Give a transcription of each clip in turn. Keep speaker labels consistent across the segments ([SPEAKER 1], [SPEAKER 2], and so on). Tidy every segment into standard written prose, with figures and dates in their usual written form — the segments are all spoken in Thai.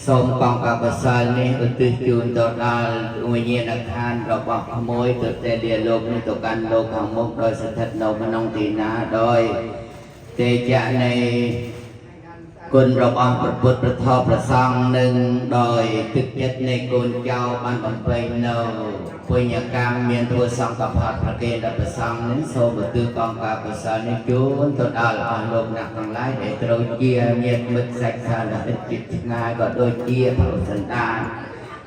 [SPEAKER 1] សូមបងកកសលនេះឧទ្ទិសជូនទៅដល់វិញ្ញាណក្ខន្ធរបស់ក្មួយទៅតែលាលោកនេះទៅកាន់លោកខាងមុខដោយស្ថិតនៅក្នុងទីណាដោយទេជៈនៃ គុណរបស់ព្រះពុទ្ធព្រះធម៌ព្រះសង្ឃនឹងដោយទឹកចិត្តនៃកូនចៅបានបំពេញនៅពុញ្ញកម្មមានធ្វើសង្ឃផលប្រកេដល់ព្រះសង្ឃនឹងសូមបន្ទើកងការកុសលនេះជូនទៅដល់អស់លោកអ្នកទាំងឡាយដែលត្រូវជាញាតិមិត្តសាច់សាលាជិតឆ្ងាយក៏ដូចជាព្រះសន្តាន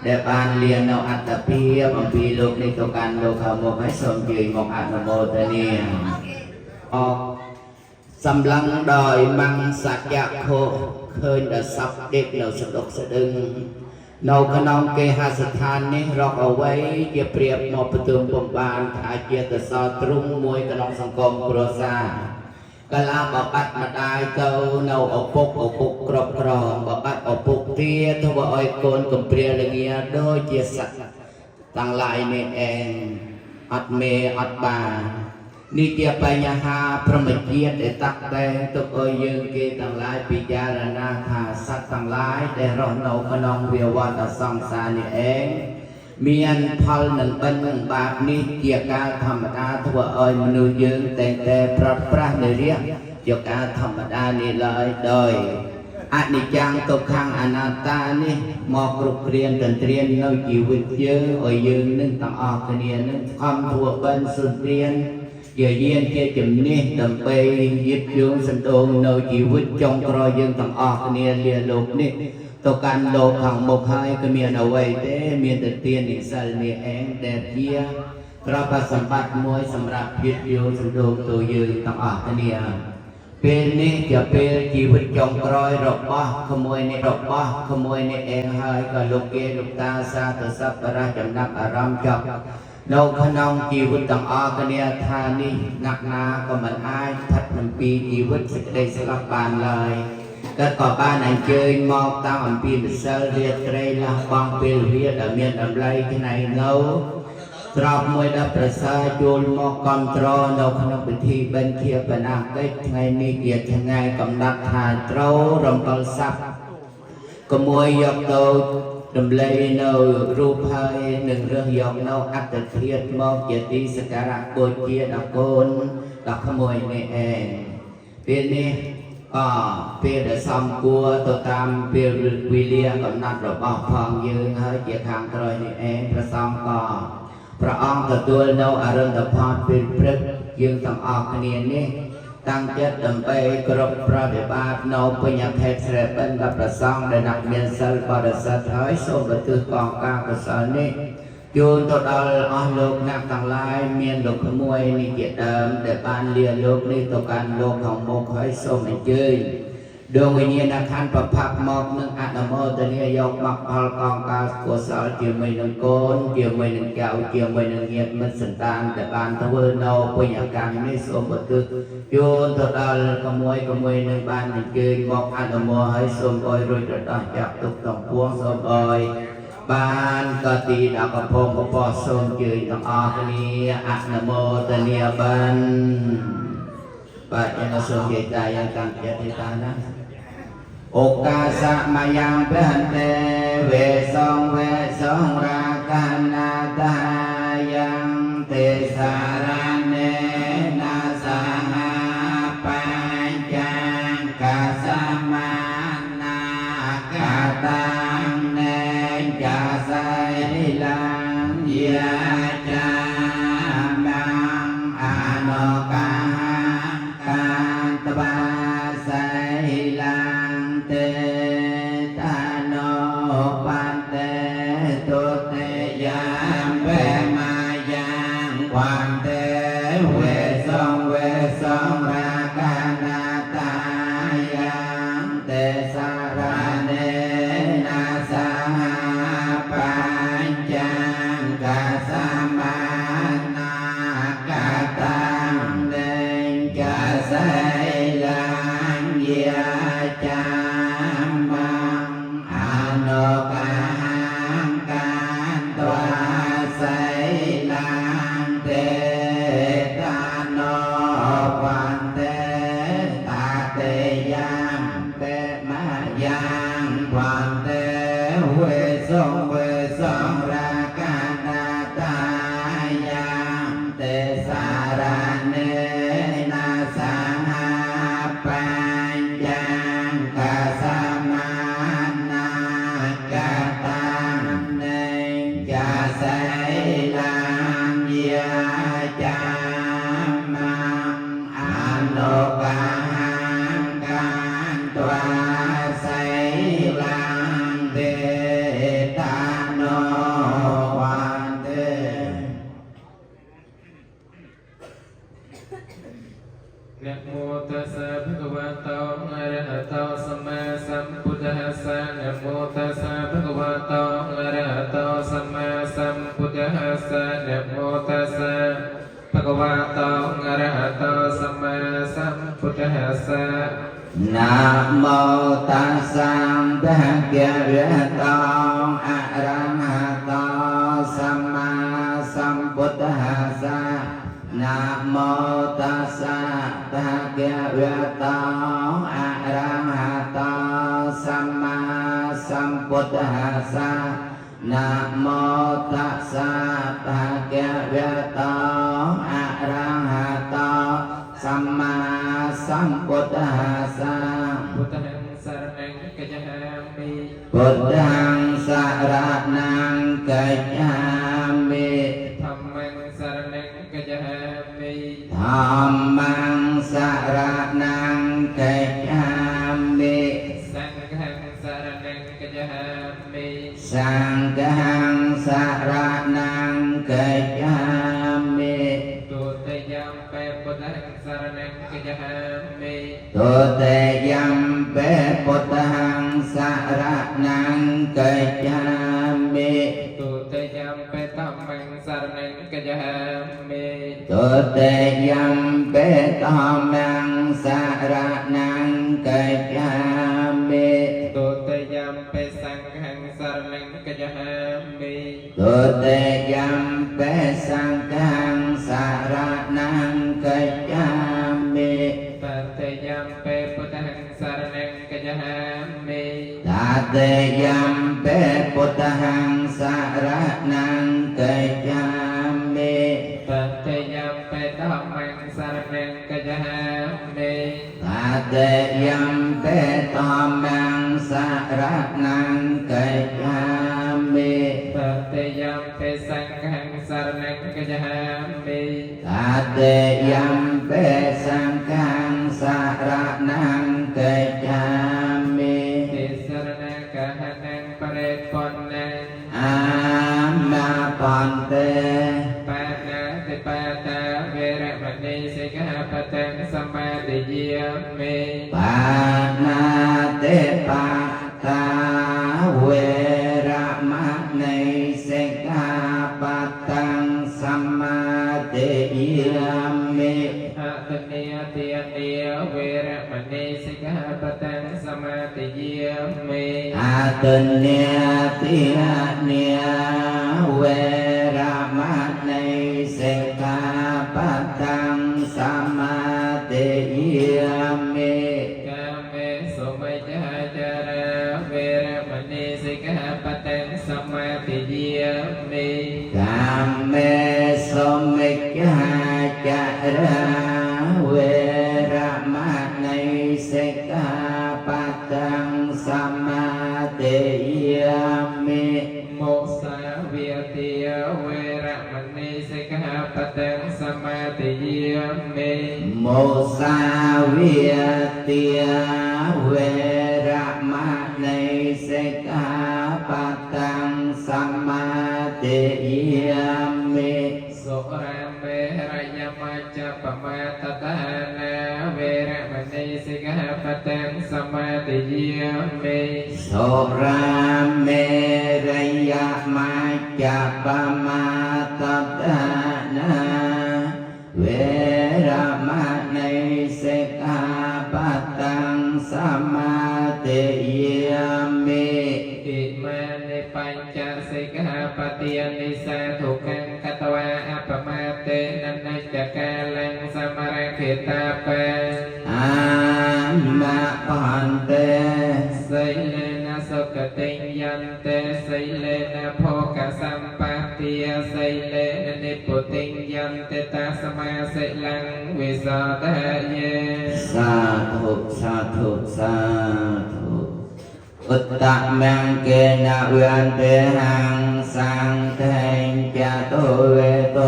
[SPEAKER 1] ដែលបានលៀននៅអត្តភាពអំពីលោកនេះទៅកាន់លោកខាងមុខហើយសូមជើញមកអនុមោទនាអរសម្លឹងដោយមង្សច្ចៈខោឃើញដល់សពដេកនៅសតុកស្ដឹងនៅក្នុងគេហស្ថាននេះរកអ្វីជាប្រៀបមកបន្ទូលបំបានថាជាតសលទ្រង់មួយក្នុងសង្គមគ្រួសារកាលាបបាត់ម្ដាយទៅនៅឪពុកគ្រប់ក្រមបបាត់ឪពុកទៀតធ្វើឲ្យកូនកំព្រាល្ងាដូចជាសត្វទាំងឡាយនេះឯងអត់មេអត់បាននេះជាបញ្ហាព្រមជាតិដែលតាក់តែងទុកឲ្យយើងគេទាំងឡាយពិចារណាថាសត្វទាំងឡាយដែលរស់នៅក្នុងវាវត្តសង្សារនេះឯងមានផលនឹងបិណ្ឌនឹងបាបនេះជាការធម្មតាធ្វើឲ្យមនុស្សយើងតែងតែប្រត់ប្រាស់នៅរះជាការធម្មតានេះឡើយដោយអនិច្ចំទុក្ខំអនត្តានេះមកគ្រប់គ្រានទន្ទ្រាននៅជីវិតយើងឲ្យយើងនឹងទាំងអស់គ្នានឹងខំធ្វើបិណ្ឌសុទ្រានជាយានជាជំនិះដើម្បីយឹតយងសណ្ដូងនៅជីវិតចុងក្រោយយើងទាំងអស់គ្នាលាលោកនេះទៅកាន់លោកខាងមុខហើយក៏មានអ្វីទេមានតែទាននិសិលនេះឯងដែលជាទ្រព្យសម្បត្តិមួយសម្រាប់យឹតយងសណ្ដូងទៅយើងទាំងអស់គ្នាពេលនេះជាពេលជីវិតចុងក្រោយរបស់ក្មួយនេះឯងហើយក៏លោកគេលោកតាសាទសពរៈចំណាប់អារម្មណ៍ចប់នៅក្នុងជីវិតទាំងអស់គ្នាថានេះណាក់ណាក៏មិនអាចផាត់អំពីជីវិតសេចក្តីស្លាប់បានឡើយក៏បានអញ្ជើញមកតាមអំពីម្សិលរាត្រីលះបង់ពេលវាដែលមានតម្លៃថ្ងៃនៅត្រប់មួយដល់ប្រសើរជួលមកគ្រប់គ្រងនៅក្នុងពិធីបិណ្ឌជាបណាកិច្ចថ្ងៃនេះជាថ្ងៃកំណត់ថាត្រូវរំកិលស័ព្ទក្មួយយកទៅរំលែកនៅរូបហើយនឹងរើសយកនៅអត្តឃាតមកជាទីសក្ការៈបូជាដល់កូនដល់ក្មួយនេះឯងពេលនេះក៏ពេលដែលសំគួរទៅតាមពេលវេលាកំណត់របស់ផងយើងហើយជាខាងក្រោយនេះឯងព្រះសង្ឃក៏ព្រះអង្គទទួលនៅអរិន្ទផលពេលព្រឹកយើងទាំងអស់គ្នានេះតាំងចិត្តដើម្បីគ្រប់ប្រតិបត្តិនៅបញ្ញាខេតស្រែបិណ្ឌដល់ប្រសងដែលnakមានសិលបរិសុទ្ធហើយសូមបន្ទើកងការកុសលនេះជូនទៅដល់អស់លោកអ្នកទាំងឡាយមានលោកក្មួយនេះជាដើមដែលបានលាលោកនេះទៅកាន់លោកខាងមុខហើយសូមអញ្ជើញដួងវិញ្ញាណខណ្ឌប្រផាប់មកនឹងអនុមោទនាយកមកផលកងការកុសលជាមួយនឹងកូនជាមួយនឹងចៅជាមួយនឹងញាតិមិត្តសន្តានដែលបានធ្វើនៅពុញ្ញកម្មនេះសូមបន្ទើជូនទៅដល់ក្មួយនឹងបានអញ្ជើញមកអនុមោទហើយសូមអើយរួចរដោះចាក់ទុកទាំងពួងសូមអើយបានក៏ទីដល់កំពងកបោសូមជើញទាំងអស់គ្នាអនុមោទនាបានបាទយើងសូមនិយាយតែយ៉ាងកាន់ចិត្តទីតាណាអូកាសមយ៉ាងព្រះតេវេសងរាកានាតាយ៉ាងទេសារនេណាសហបញ្ចាកាសមនាកាតាំនេចាសៃលាយាចាមាំអនុកាកាតបាសៃលាទេតានោបានទេទុតិយ៉ាងវេមាយ៉ាងបានទេវេសងរាកានាតាយ៉ាងទេសារនេណាសហបញ្ចាកាសមនាកាតាំនេចាសៃលាយាចាមាំអនុកាកាតវាសៃលាទេតានោបានទេតាទេយ៉ាងទេមាយ៉ាងបានទេវេសងរាកានាតាយ៉ាងទេសារនេណាសហបញ្ចាកាស กาตังเนจะใสลางยาจามังอนุกาหังการตัวใสลางเดตาโนวันเด
[SPEAKER 2] นะโมตัสสะภะคะวะโตอะระหะโตสัมมาสัมพุทธัสสะนะโมตัสสะภะคะวะโตอะระหะโตสัมมาสัมพุทธัสสะนะโมตัสสะภะคะวะโตอะระหะโตสัมมาสัมพุทธัสสะ
[SPEAKER 1] นะโมตัสสะภะคะวะโตอะระหะโตสัมมาสัมพุทธัสสะนะโมตัสสะภะคะวะโตอะระหะโตสัมมาสัมพุทธัสสะนะโมตัสสะภะคะวะโตอะระหะโตสัมมาสัมพุทธัสสะ
[SPEAKER 2] พุทธังสรณังกัจฉามิ
[SPEAKER 1] พุทธังสรณังกัจฉามิ
[SPEAKER 2] ธัมมังสรณังกัจฉามิ
[SPEAKER 1] ธัมมังสรณังกัจฉามิ
[SPEAKER 2] สังฆังสรณังกัจฉามิ
[SPEAKER 1] สังฆังสรณังกัจฉามิ
[SPEAKER 2] ตุติยัมปิพุทธังสรณังกัจฉามิ
[SPEAKER 1] ตุติยัมปิพุทธังสรณังกัจฉามิ
[SPEAKER 2] ตุติยัมปิธัมมังสรณังกัจฉามิ
[SPEAKER 1] ตุติยัมปิธัมมังสรณังกัจฉามิ
[SPEAKER 2] ตุติยัมปิสังฆังสรณังกัจฉามิ
[SPEAKER 1] ตุติยัมปิสังฆังสรณังกัจฉามิ
[SPEAKER 2] ตติยัมปิพุทธังสรณังกัจฉามิ
[SPEAKER 1] ตติยัมปิพุทธังสรณังกัจฉามิ
[SPEAKER 2] ตติยัมปิธัมมังสรณังกัจฉามิ
[SPEAKER 1] ตติยัมปิธัมมังสรณังกัจฉามิ
[SPEAKER 2] ตติยัมปิสังฆังสรณังกัจฉามิ
[SPEAKER 1] ตติยัมปิสังฆังสรณังกัจฉามิ
[SPEAKER 2] ติสรณะกะหะนังปะเรปันนัง
[SPEAKER 1] อามาปันเต
[SPEAKER 2] ปานาติปาตาเวระมณีสิกขาปะทังสมาธิยามิ
[SPEAKER 1] ปานาติปาตาเวระมณีสิกขาปะทังสมาธิยามิ
[SPEAKER 2] อะตเนียติยเนียเวระมณีสิกขาปะทังสมาธิยามิ
[SPEAKER 1] อะตเนียติยเนียเวระมณีสิกขาปะทังสมาธิยามิ
[SPEAKER 2] กาเมสุมิจฉาจาราเวระมณีสิกขาปะทังสมาธิยามิ
[SPEAKER 1] กามเมสุมิจฉาจาราเวระมณีสิกขาปะทังสมาธิยามิ
[SPEAKER 2] โมสาเวียติยเวระมณีสิกขาปะทังสมาธิยามิ
[SPEAKER 1] โมสาเวียติยเวระมณีสิกขาปะทังสมาธิยามิ
[SPEAKER 2] สุราเมรยมัจจปมาตตานาเวระมณีสิกขาปะทังสมาธิยามิ
[SPEAKER 1] สุราเมรยมัจจปมาตตานาเวระมณีสิกขาปะทังสมาธิยามิ
[SPEAKER 2] อิมานิปัญจสิกขาปะติยนิสาทุกขังกัตวะอัปมาเตนันนัจจกาลังสมรคิตาเป
[SPEAKER 1] อามาปันเต
[SPEAKER 2] สิเลนะสุขติยันเตสิเลนะโภคสัมปติยสิเลนะนิพุติยันเตตัสมาสิลังวิสาทะเย
[SPEAKER 1] สาธุสาธุสาธุ อุตตะมังเกนะเวียนเตหังสังเทงจตุเวโต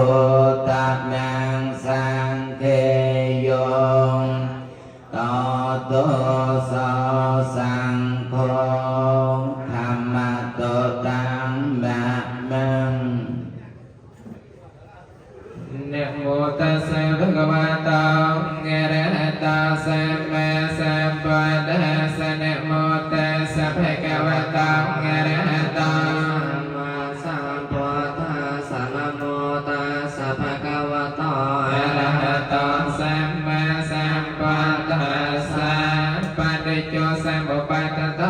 [SPEAKER 1] ตะมังสังเทโยตโตสสังโฆธรรมโตตังมะมัง
[SPEAKER 2] นะโมตัสสะภะคะวะโตอะระหะโตสัมมาสัมพุทธัสสะนะโมตัสสะภะคะวะโตอะระหะโตสัมมาสัมพุทธัสสะนะโมตัสสะภะคะวะโตอะระหะโตสัมมาสัมพุทธัสสะปฏิจจสมุปบาทโต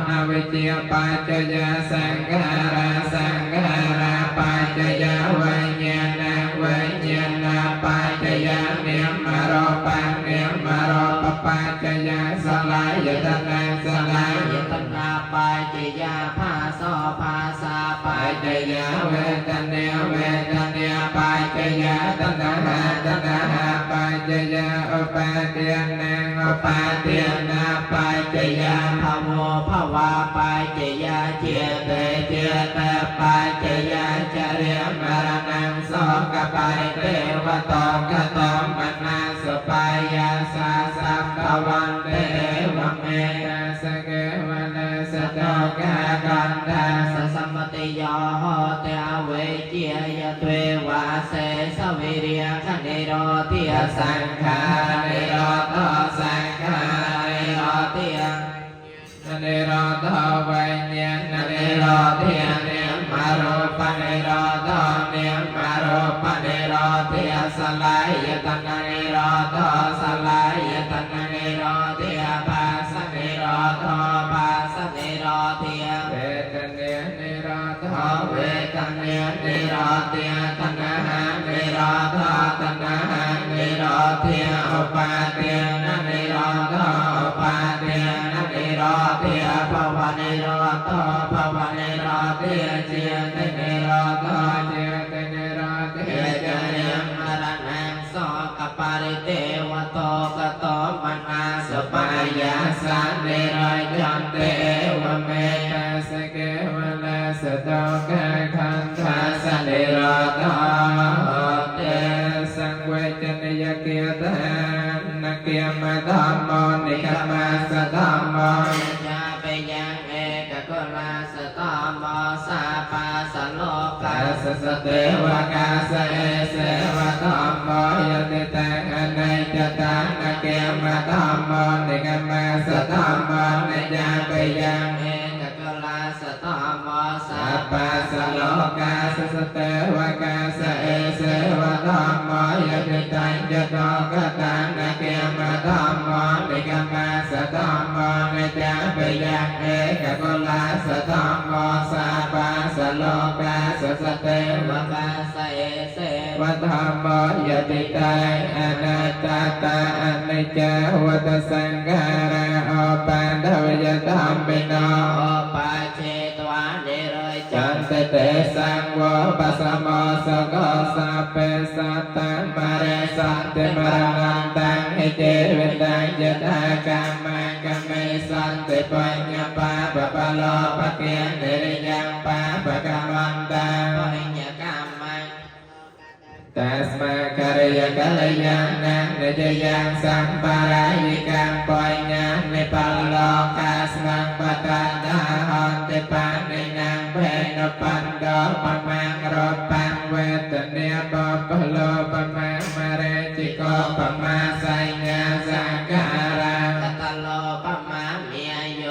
[SPEAKER 2] อวิชชาปัจจยสังขาราสังขาราปัจจยวิญญาณวิญญาณปัจจยนิมมโรปังนิมมโรปปัจจยสลายตนะสลายตนะปัจจยภาโสภาษาปัจจยเวทนาเวทนาปัจจยตนะหะตนะหะปัจจยอุปาเทนะอุปาเทนะปัจจยภโวภวาปัจจยเจเตเจเตปัจจยจเรมรณังโสกปาริเทวโตกโตมนาสปายาสาสัมภวันเตวเมนะสเกวนะสโตกะกันทาสสัมมติโยโหติอเวจียะเทวาเสสวิริยคณิโรติยสังขาริโรโตสังขาริโรติยนิโรธวิญญาณนิโรธนิมโรปนิโรธนิมโรปนิโรธสลายตนะนิโรธสลายตนะนิโรธภาสนิโรธภาสนิโรธเวทนานิโรธเวทนานิโรธตนะหะนิโรธตนะหะนิโรธอุปาเทนะนิโรธอุปาเทนะนิโรธภวะนิโรธภวะนิโรธเจตนิโรธเจตนิโรธเจเรมรณังโสกปาริเทวโตกโตมนาสปายาสันนิโรยันเตวเมตัสเกวนาสโตกะขันธาสนิโรธเตสังเวชนิยเกียตนะเกียมธัมโมนิกามาสธัมโมยะเปยังเอกกุลาสธัมโมสาปาสโลกาสสเตวกาสเอเสวะธัมโมยติตังอนัยจตังนะเกียมธัมโมนิกามาสธัมโมนิยะเปยังเอกกุลาสธัมโมสาปาสโลกาสสเตวกาสเอเสวะธัมโมยติตังจโตกตังนะเกียมธัมโมนิกามาสธัมโมนิยะเปยังเอกกุลาสธัมโมสาปาสโลกาสสเตวกาสเอเสวะธัมโมยติตังอนัตตาอนิจจวัฏสังขาราอปันทวยธัมมิโนอปาเชตวานิโรจันเตเตสังโวปัสสโมสโกสัพเพสัตตังมะเรสัตติมรณันตังหิเจวิตังยตากามังกัมเมสันติปัญญปาปะปะโลปะเกียงนิริยังปาปะกัมมันตังปัญญกามังตัสมาคาริยกัลยังนังนิจยังสัมปารายิกังปัญญานิปัลโลกาสมังปะตันดาหันติปันนินังเพนปันโดปะมังรปังเวทเนียปะปะโลปะมังมะเรจิโกปะมาสัญญาสังการังกัตโลปะมาเมียโย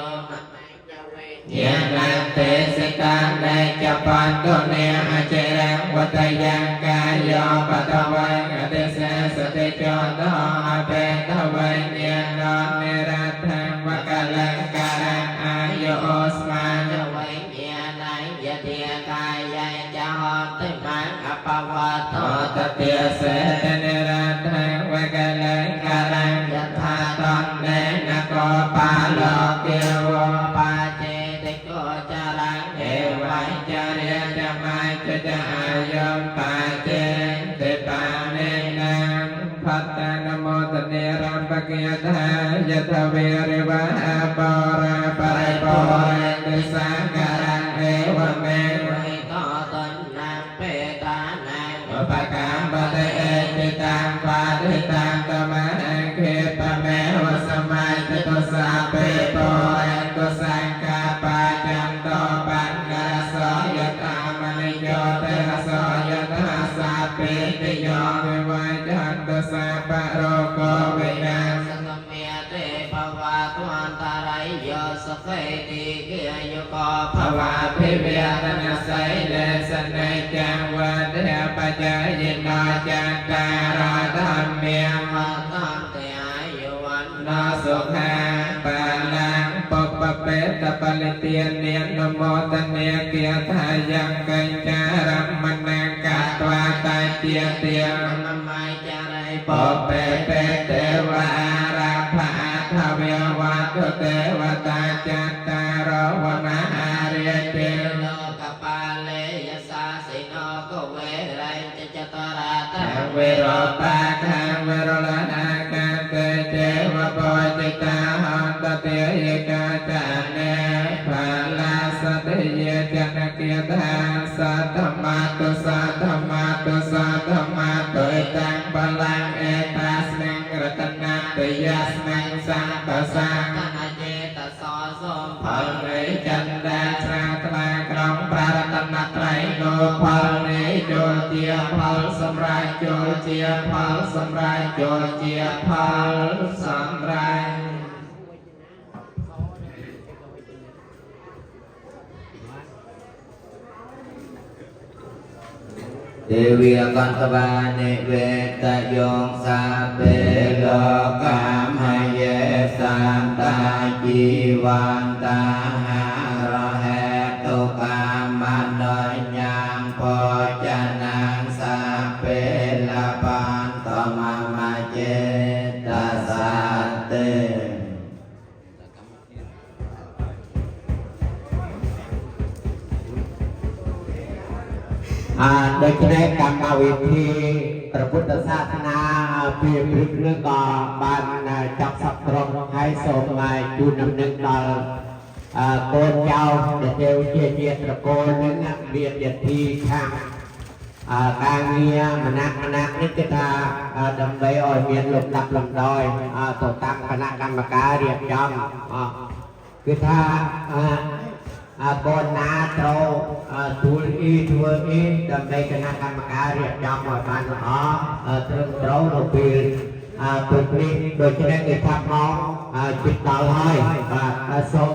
[SPEAKER 2] ยะนันเตสิตังในจัปปันโตเนอเจรังวัตยังกายโยปัตวังอเตเสสติโจโตอเปตวัยเนียนอนเนรัตถังวะกะลังการังอายุโอสมาจะวัยเนียนังยะเทียกายยัยจะหอนติมังอปวะโตตเตียเสเนรัตถังวะกะลังการังยะธาตอนเนนะโกปาโลเกวะปาเจติโกจารังเอวัยจาเรียจะมาจะอายมปาเจติปาเนนังพัตตานโมตเนรัมป กียทายะทะเวริวะปาราปะริปุเรนติสังขารเอวเมวิโตตันนังเปตานังอุปกัมปะเตเอติตังปาติตังตมะเขปะเมวะสมัยติตุสัพเพปุเรนตุสังกปาจันโตปันนาสยตามณิโยเตนะสยตาสัพเพติโยวิวัยจันตสัพพะโรโกวินาศสัมเมเตภวะตุอันตรายโยสเฟติเกยโกภวะภิเวตนะไสเลสเนจังวัฏเถปัจจายโนจันตารธรรมเมียมัตตันเตอายุวันนาสุขังปาลังปปเปตปลิเตียนเนียนโมตเนเกียทายังกัญจารัมมนังกัตวาตาเจียเตียงนามายจาริปเปเตเทวาราภาทเววัตเทวตาจัตตารวมหาเรียเตโลกปาเลยสาสิโนกเวรัยจตราตังเวโรปาคังเวโรลนาคันเตเจวปอยติตาหันตเตยกาจานเนภาลาสติเยจันเกียตาสัตตมาตุสัตตมาตุสัตตมาตุตังบาลังเอตัสมิงรัตนาตยัสมิงสังตสังอเจตสอสมภัลเรจันดาชราตลากรองปรารัตนตรัยโนภัลเนโจเจียภัลสำราญโจเจียภัลสำราญโจเจียภัลสำราญ
[SPEAKER 1] เทวีกันตบานิเวตโยงสาเปโลกามหเยสันตาจีวันตาหาระเหตุกามมันโดยยังพอจนังสาเปลปันตมามาเจตสัตเต โดยในกรรมวิธีพระพุทธศาสนาเพียงพฤกษ์เรื่องก่อบานจับสับตรงให้สมมาจูนำหนึ่งดอลโกนเจ้าเดียวเจียตระโกนนึงเรียนเดียทีข้างการเงียมนักนิจตาดำไปอ่อยเมียนหลบดับลำดอยต่อตั้งคณะกรรมการเรียบจำคือถ้าก่อนนาโตทูลอีทัวอีดำไปคณะกรรมการเรียบจำว่าการตรึงโตโนปีตุนี้โดยเฉพาะในทางมองจิตตาลอยสม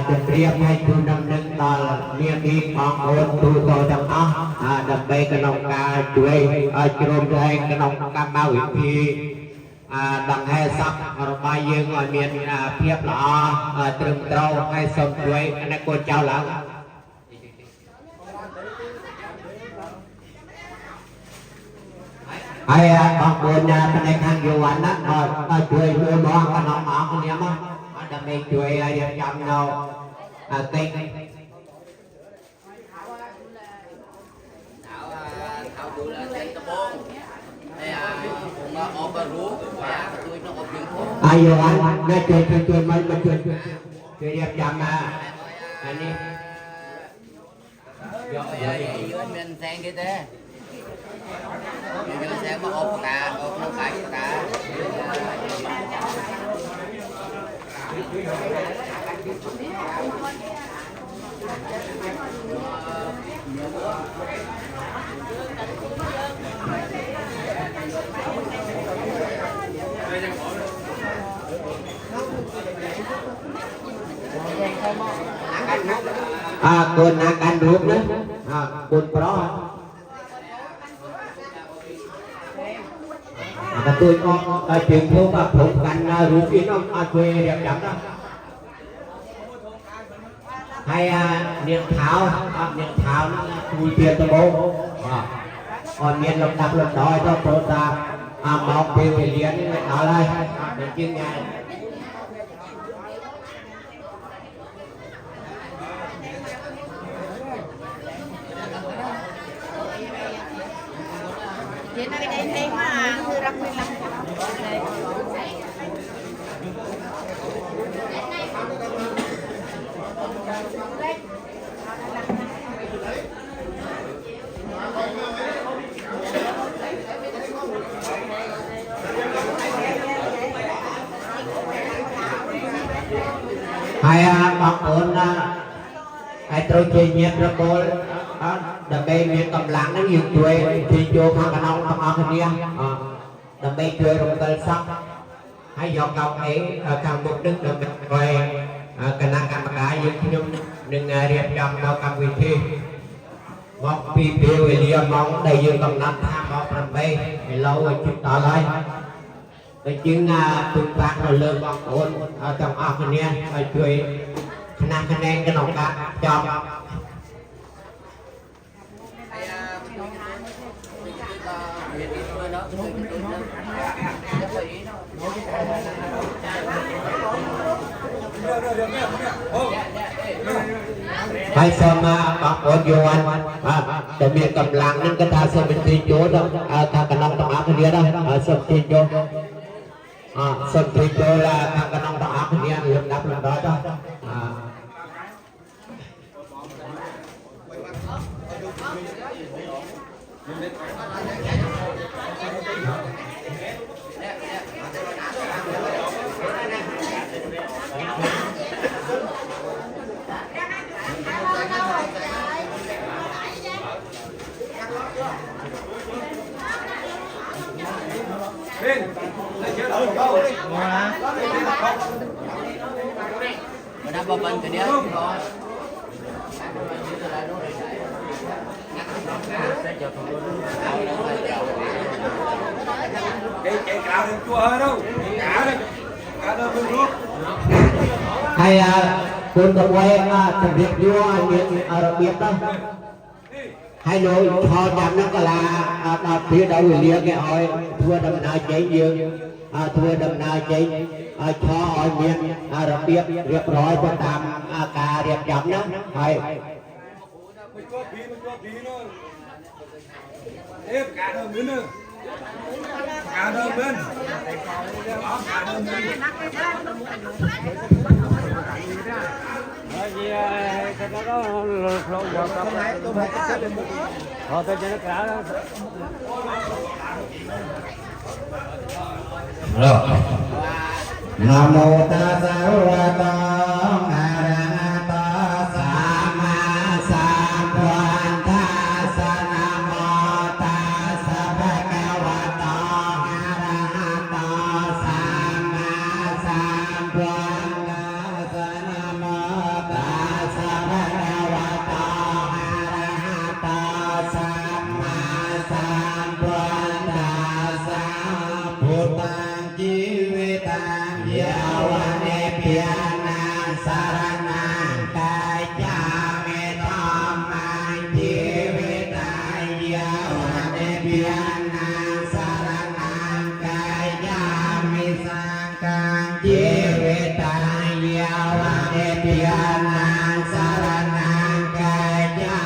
[SPEAKER 1] จะเตรียมให้คุณดำเนินต่อเรียนดีของโอนตูโตจังดำไปกนองการช่วยจรมใจกนองการมาวิธีดังให้ซับระบายยืงเมียนเพียบหล่อตรึงโตให้สมด้วยในโกเจ้าหลังไอ้บางคนในทางอยู่วันนั้นช่วยมือมองกันน้องคนนี้มั้งดำไปช่วยเรียนจำเราติงอายุวันได้ช่วยมันมาช่วยเรียนจำมาอันนี้เยอะมันแซงกี่เต้มันแซงมาอบกาอบน้ำใสกาคนนักการรูปนะคนเพราะแต่tôi có chuyện thu và phụng cảnhรูปที่น้องช่วยเรียบจับđó hay niệm thảo nó cùi tiền cho bố còn miền lục đập lục đòi cho bố ta mọc tiền về liền đó đây để chuyên ngài
[SPEAKER 3] Jadi nak ini mah, surat bilang. hai bọc ổn hai trôi chơi nhiệt rồi cô đầm bay miền cầm láng nó nhiều tuổi thì vô khang cái nông trong áo kia đầm bay chơi rồi tay sắc hay dọc cầu ấy càng một đức đầm bay cái năng càng cả những nhung đừng riêng trong đâu càng vị thi mong pi piu liền mong đầy dương cầm nát tham mong đầm bay lâu rồi chúng ta lại cái chứng tương tác rồi lương bọc ổn trong áo kia chơi năng cái nén cái nòng cá cho hai xem bọc ổn vô anh để miệng cầm lăng nên cái ta xem bên trên chỗ đó ta cái nòng trong áo kia đó xem trên chỗ xem trên chỗ là ta cái nòng trong áo kia liền đáp lên đó đó
[SPEAKER 1] Kenapa bantu dia?
[SPEAKER 4] Cái cá đừng chua hơn đâu, cá đâu bên nước.
[SPEAKER 3] hay con tập quay tập việc vua miền biết đó hay nói thò chạm nó có là phía đâu người lia cái hỏi thua đầm nào cháy dương thua đầm nào cháy cho hỏi miền biết việc rồi cho tạm cả việc chậm đó hay
[SPEAKER 4] Mình cho phí nó. Ê, cá đâu bên nữa. Cá đâu bên. Đó, cá đâu bên.
[SPEAKER 5] Vì cái đó lộ vào trong này tôi phải xếp lên một họ tôi cho nó cả đó.
[SPEAKER 1] Rồi. Nam mô Tassa Bhagavata Arahato Samma Sambuddhassa. Nam mô Tassa Bhagavato Arahato Samma Sambuddhassa. Nam mô Tassa Bhagavato Arahato Samma Sambuddhassa. Bhutan chi vi tăng diệu ne piana saranang kai cha me tham mang chi vi tăng diệu ne piana saranang kai cha me sang kang chi vi tăng diệu ne piana saranang kai cha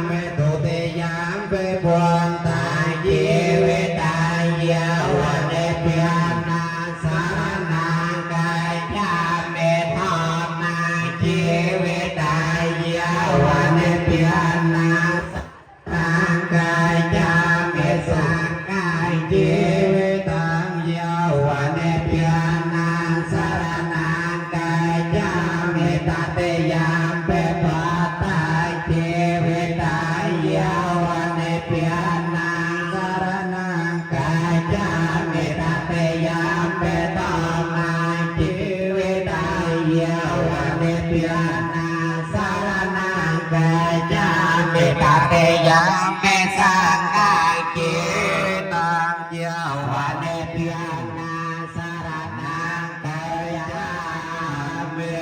[SPEAKER 1] me tu te yam ve buồn tai chi vi tăng diệu ne piana saranang kai cha me tham mang chi vi tăng diệu ne piana saranang kai cha me sang kang chi vi tăng diệu ne piana saranang kai cha me ta te yam pe pa ta chi vi tăng diệu ne piana saranang kai cha me ta te yam pe ta mang chi vi tăng diệu ne piana saranang kai cha me ta te yam pe sang kang chi tăng diệu ne piana saranang kai cha me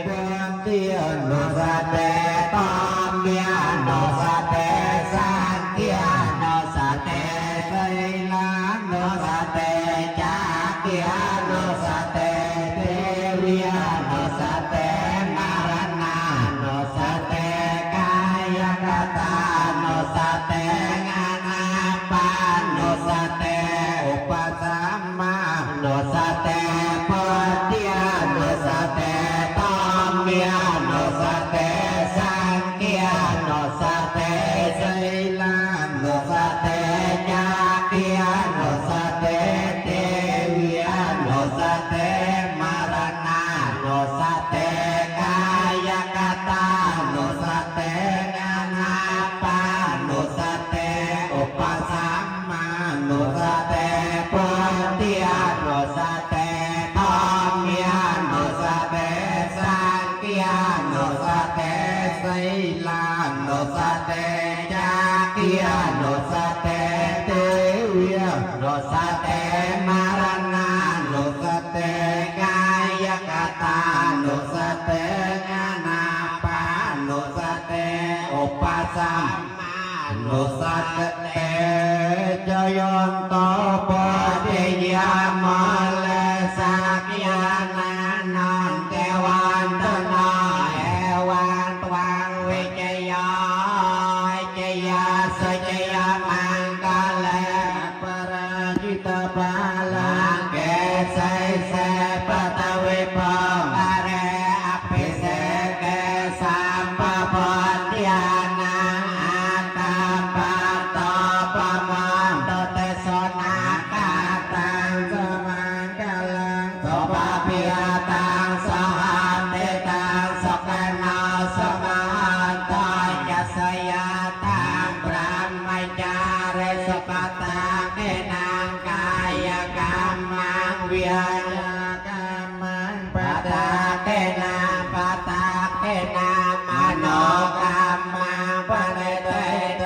[SPEAKER 1] buồn tiền no sa te tam mia no sa te san kia no sa te tây lan no sa te cha kia no sa te te via no sa te marana no sa te kaya kata no sa te ngana no sa te upasama no sa te patia no sa te tamia no sa te sankia no sa te sailan no sa te nyakia no sa te devia no sa te marana no sa te kaya ลาโนสเตจากิยาโนสเตเตวิยโนสเตมารานาโนสเตกายกตาโนสเตงานาปาโนสเตอุปสัมมาโนสเตจยนโตปฏิยามเลสักยานานันเทวันตนาเอวันตวังวิจยาจยาสจยามังกาเลปราจิตบาลังเกสเสปตวิปมะเรอภิเสกสัมปปัฏฐานังอาตาปะตอปะมันตเตสนาคาตังสมังกาลังสปะปิยตังสหันเตตังสกนาสมาตายัสยาตังพระมจาเรสปะตังเนนังกายกรรมังเวียนกรรมังปะตาเตนาปะตาเตนามโนกรรมังปะเตเตเต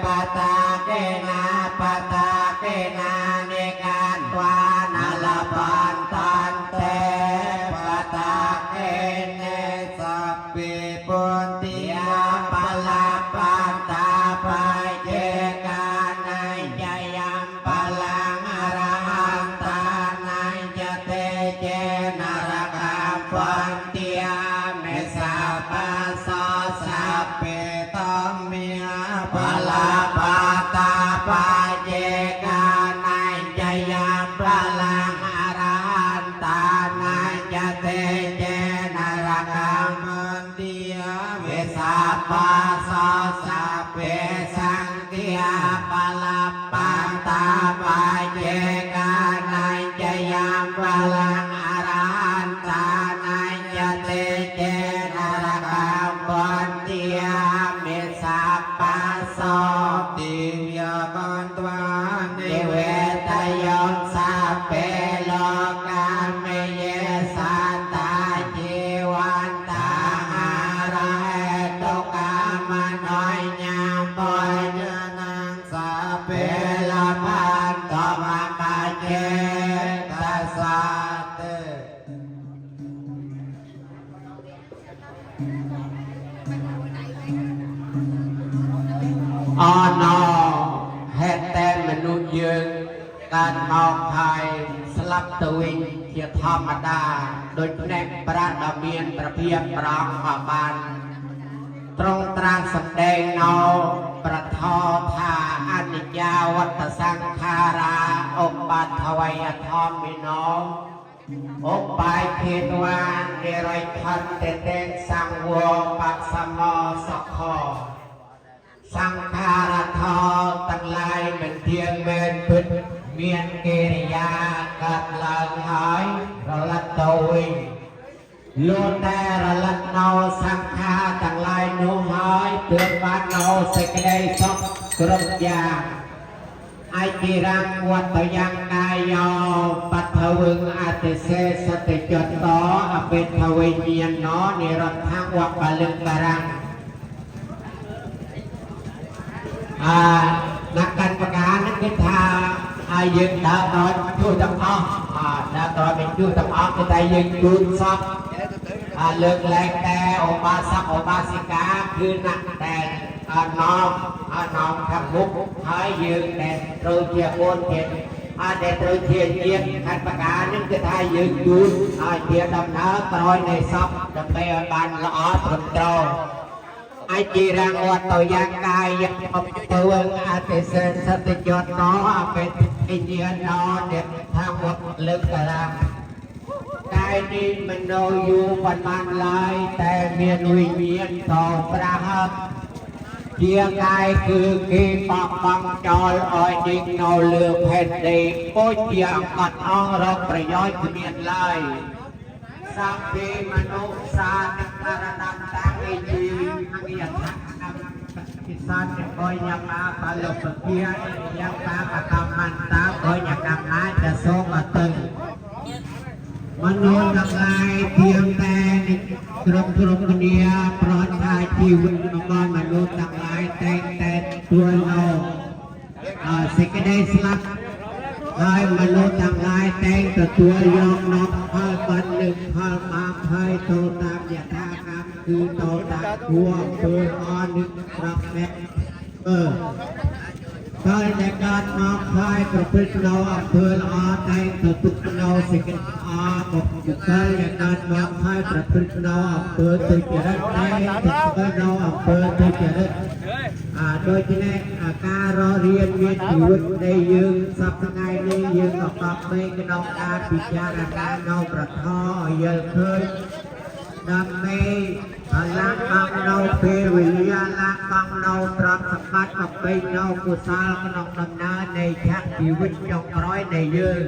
[SPEAKER 1] ปะตาเตนาปะตาเตนาเนกันตวานาลปันตันเตปะตาเตเนสัพพิปุนติยาปะลาปันตาปะเจกานัยจยัมปะลังอรหันตานัยจะเตเจนรกัมปันติยาเมสาปัสสะสัพเพตัมเมียปะลาปะตาปะเจกานัยจยัมปะลังอรหันตานัยจะเตเจนรกัมปันติยาเมสาปัสสะสัพเพสังติยาปะลาปันตาปะเจกานัยจยัมปะลังอรหันตานัยจะเตเจนรกัมปันติยาเมสาปัสสะติยาปันตวานิเวตยงสัพเพโลกาเมเยสันตาจีวันตาอาระเหตุกามน้อยญาปอยญานังสัพเพละพันตมามาเจตัสสะเต ออนอเหตุแต่มนุษย์ยืนการมองไทยสลับตัวเองเทียธรรมดาโดยแนกประดาเมียนประเพียบปรองอาบานตรงตรังแสดงเนาประทอธาอนิจจาวัตสังขาราอุปัฏฐวัยธรรมิโนอุปายเทตวานเดรัยทันเตเตสังวปัสสมสัคขสังขารทอตั้งลายเป็นเทียนเมนพึ่งเมียนกิริยากัดลางหายระลัดตัวเองลูแต่ระลัดเนาสังขารตั้งลายนูหายเตือนว่าเนาสกได้สกกรุบยาไอจีรังวัตยังกายโยปัทวิงอาติเสสติจดต่ออภิทวิญญาณนอนิรันทังวัปลึงกรังนักการประกาศนักกิจทายืนดาวตอนชูตำอ้อดาวตอนเป็นชูตำอ้อก็ได้ยืนจูนซับเลือกแรงแต่โอบาสักโอบาสิกาคือนักแต่น้องทำมุกให้ยืนแต่โดยเชี่ยวโอนเห็นแต่โดยเชี่ยวเยียนการประกาศนักกิจทายืนจูนเชี่ยวดำน้ำตรอยในซับดำไปบันละอ้อตรงตรงไอจีรังวัตยังกายยังตัวอาติเสสติจดน้อเป็นอินเดียนอเด็ดทางวัดเลิกกระลังกายนี้มันโนอยู่ปันมันลายแต่เมียนวิญญาณต่อประหับเจียกายคือกีปอกบังจอยอ้อยดิงโนเลือแผ่นดินโป้เจียกัดอ้องเราประย้อยเมียนลายสัพเพมนุสานิกรณังตังอิจีเมียนทังพิสันโอยยังมาปาลุปเกียยังตาปะกำมันตาโอยยังกำมาจะโซกตึง
[SPEAKER 3] ออนอเหตุแต่มนุษย์ยืนการมองไทยสลับตัวเองเทียธรรมดาโดยแนกประดาเมียนประเพียบปรองอาบานตรงตรังแสดงเนาประทอธาอนิจจาวัตสังขาราอุปัฏฐวัยธรรมิโนอุปายเทตวานเดรัยทันเตเตสังวปัสสมสัพเพสังติยาปะลาปันตาปะเจกานัยจยัมปะลังอรหันตานัยจะเตเจนรกัมปันติยาเมสาปัสสะติยาปันตวานิเวตยงสัพเพโลกาเมเยสันตาจีวันตาอาระเหตุกามน้อยญาปอยญานังสัพเพละพันตมมามาเจตัสสะเต
[SPEAKER 1] อ
[SPEAKER 3] มนุษย์ทั้งหลายเพียงแต่ตรงนี้ปลอดภัยชีวิตของมนุษย์ทั้งหลายแต่ตัวเราสิ่งใดสลับให้มนุษย์ทั้งหลายแต่ตัวยอมนอบพายบันหนึ่งพายมาพายโตตามยถากรรมคือโตตามหัวเปิดอ่อนหนึ่งรับแม่เคยในการมาพายประพฤติเราเปิดอ่อนแต่ตุกเราสิ่งบอกเคยในการมาพายประพฤติเราเปิดตัวเจริญแต่ตุกเราเปิดตัวเจริญโดยที่แรกการรอเรียนเวียนชีวิตในยืนสัปดาห์นี้ยืนออกมาเป็นกระดองการพิจารณาเงาประท้อเยอะขึ้นดำเนินล้างบางเราเปวิญญาล้างบางเราตรอมสมบัติมาเป็นเรากุศลกนองดำเนินในชักชีวิตยงร้อยในยืน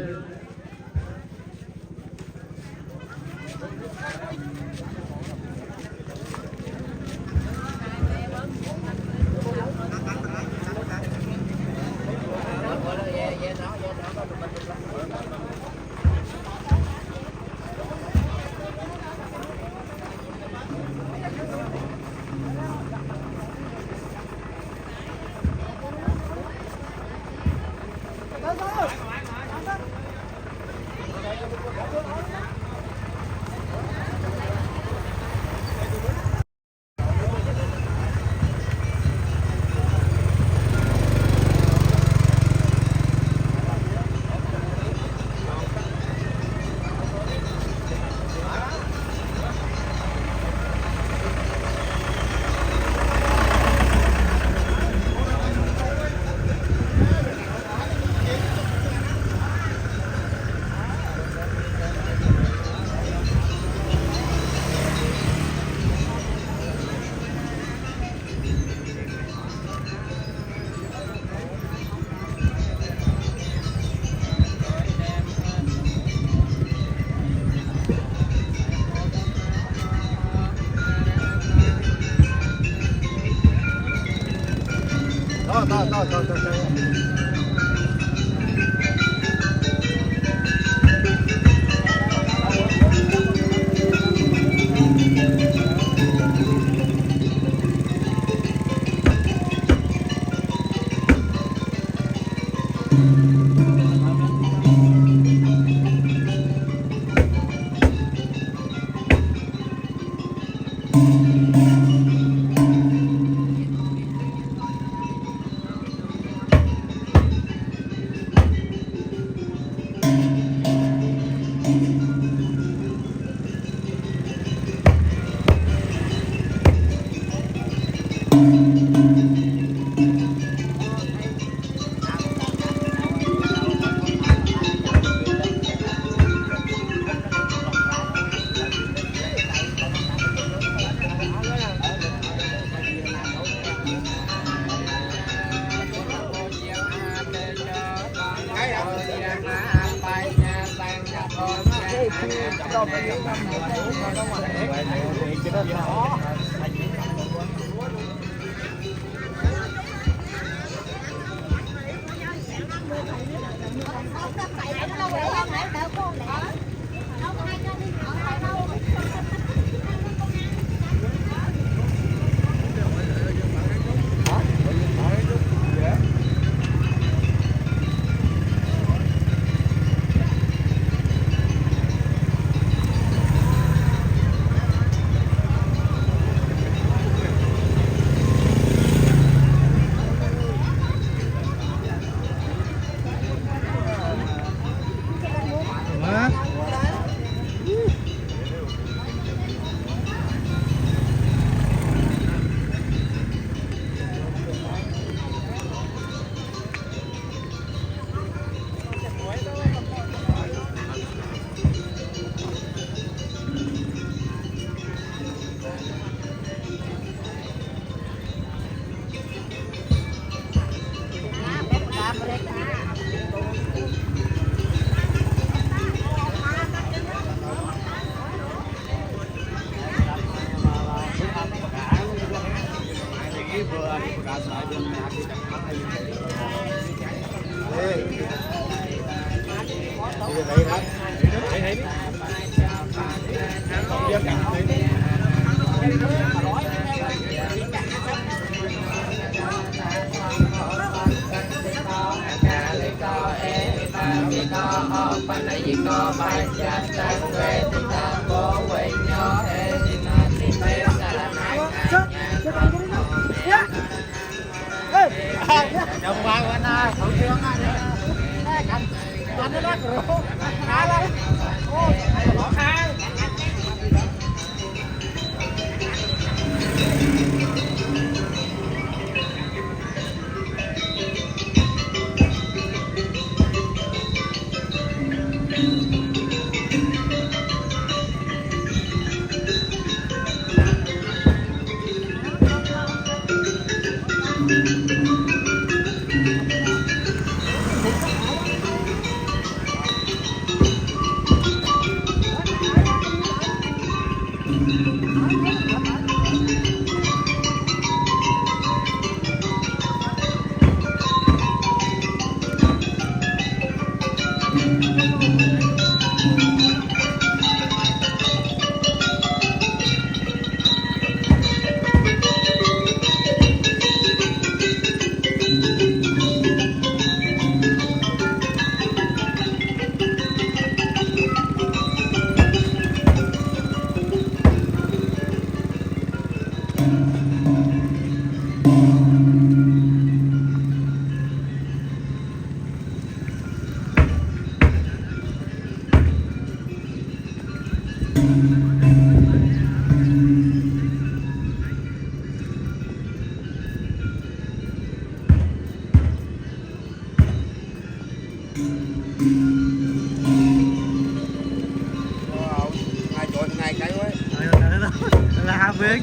[SPEAKER 5] là biết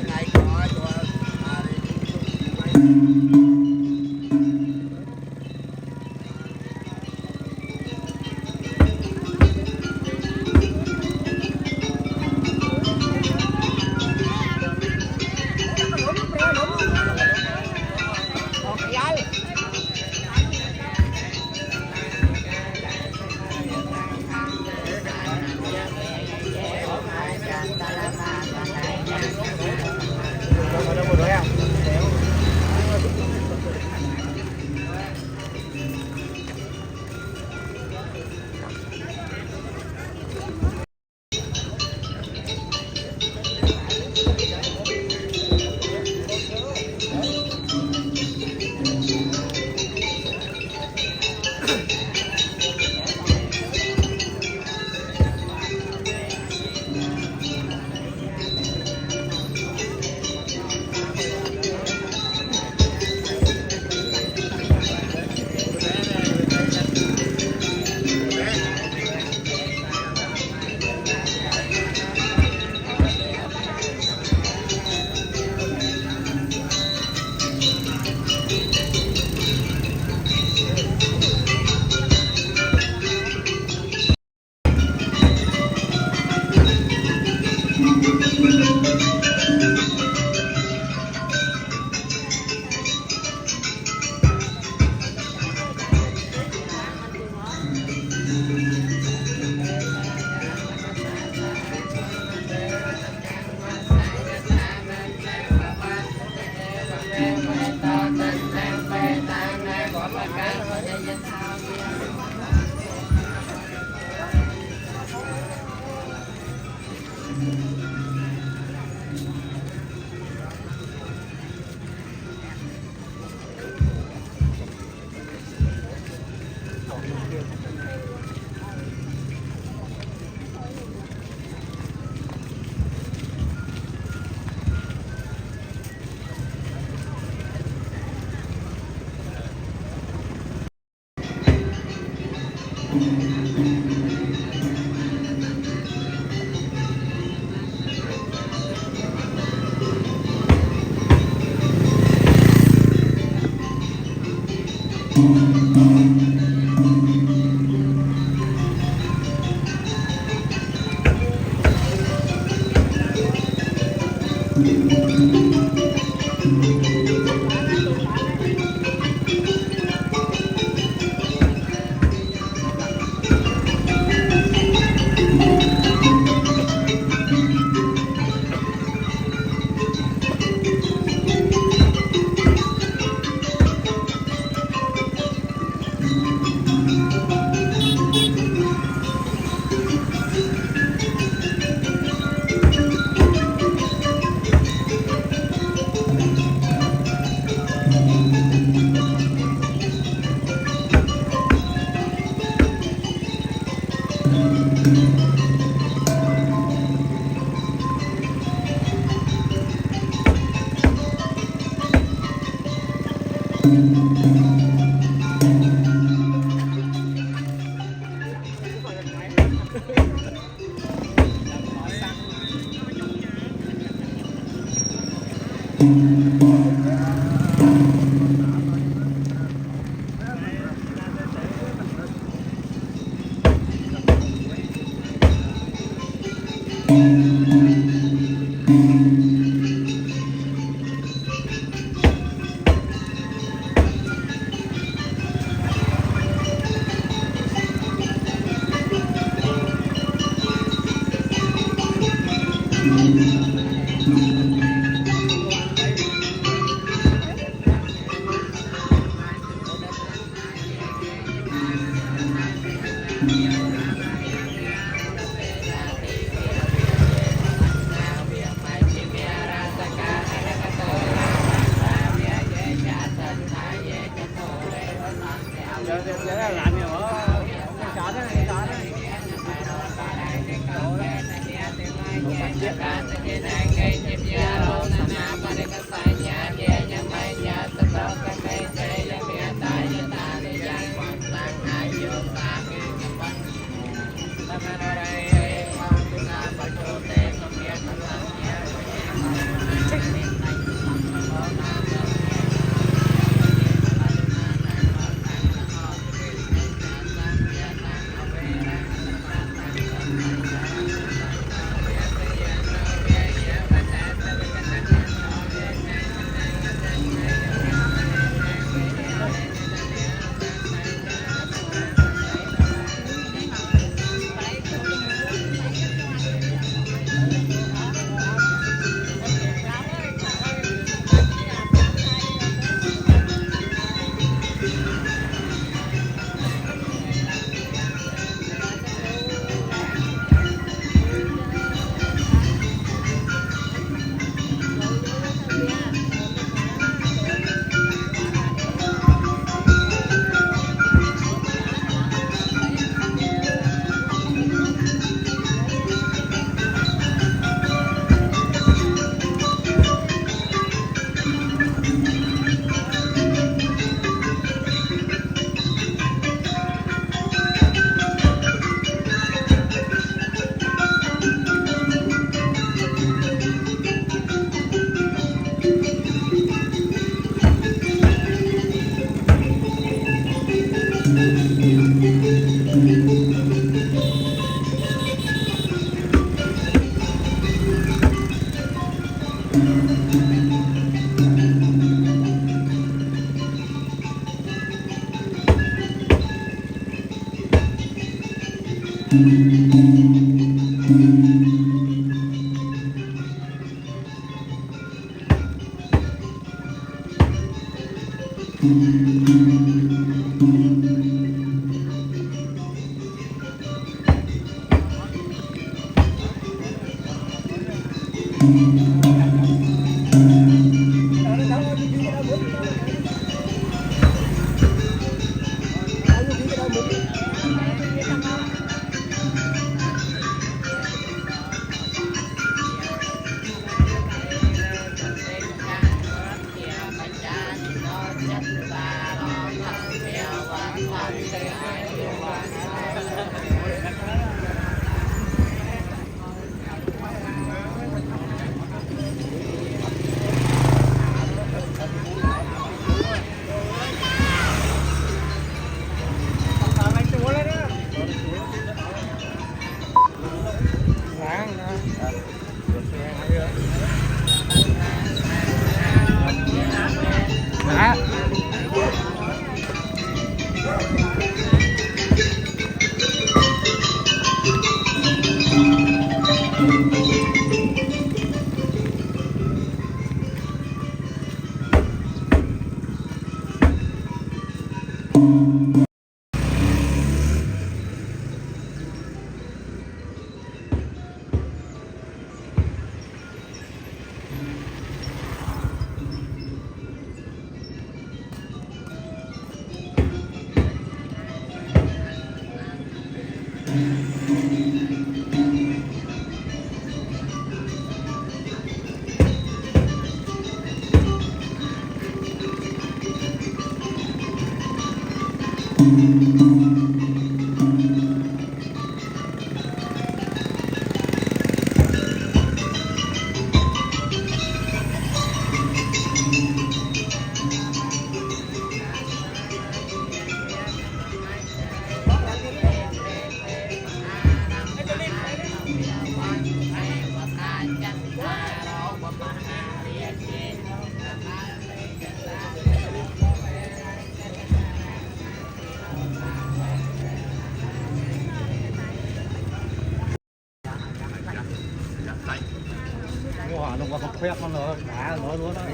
[SPEAKER 5] Wow, nó có phép con nữa, đá nó luôn đấy.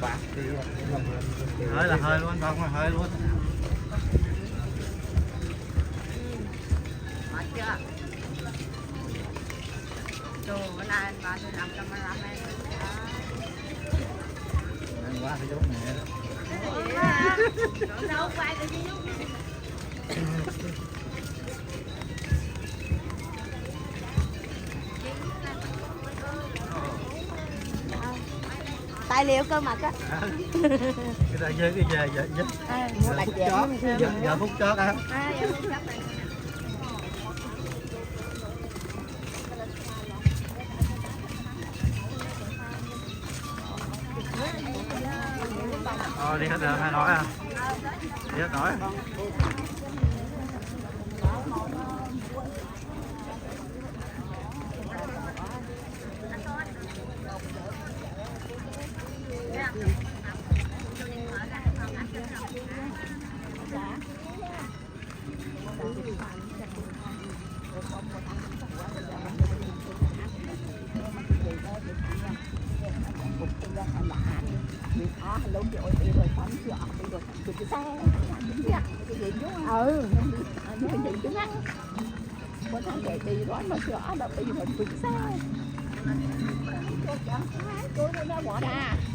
[SPEAKER 5] Bạc thì hơi là hơi luôn, không là hơi luôn.
[SPEAKER 6] Mệt chưa? Đồ là bà tôi làm camera này.
[SPEAKER 5] Ăn quá cái chỗ này.
[SPEAKER 6] Đâu quay được chứ. Tài liệu cơ mặt á.
[SPEAKER 5] Cái này chơi cái giờ giờ giờ phút chót á. Đi hết rồi, hai nói à? Đi hết nói.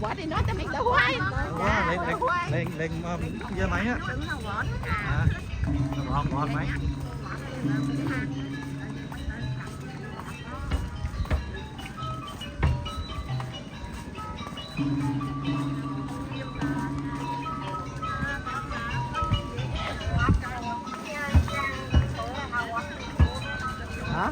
[SPEAKER 6] Quả thì nói cho mình là hoài.
[SPEAKER 5] Lên giờ máy á. Ngọt máy. Hả?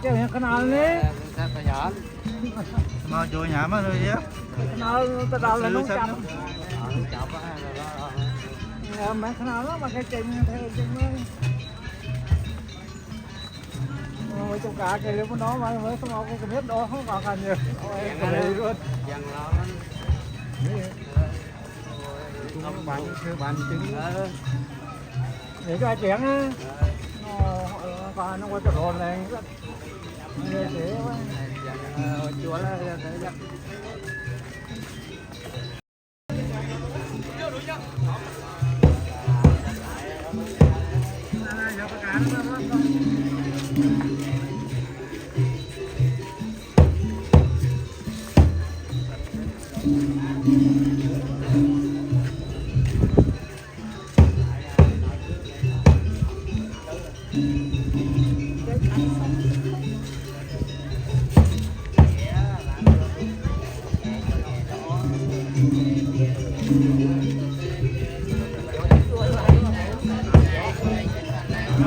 [SPEAKER 7] Cái canal này,
[SPEAKER 5] Mà chui nhà mà rồi chứ.
[SPEAKER 7] canal ta đào là nông chậm. Mấy canal đó mà cái trình theo trình mới trong cả cái nếu nó mà mới không có cái biết đó không còn cần nhiều. Cái luôn.
[SPEAKER 5] Dần lo nó bạn trứng.
[SPEAKER 7] Để cho ai chén á. Nó qua chỗ hồn này.
[SPEAKER 5] Chúa là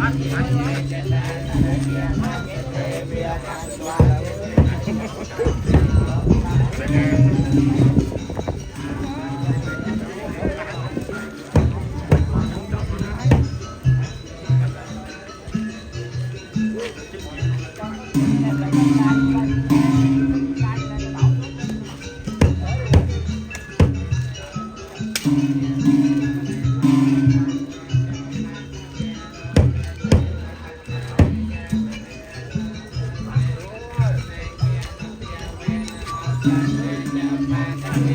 [SPEAKER 6] Hãy subscribe cho kênh Ghiền Mì Gõ để không bỏ lỡ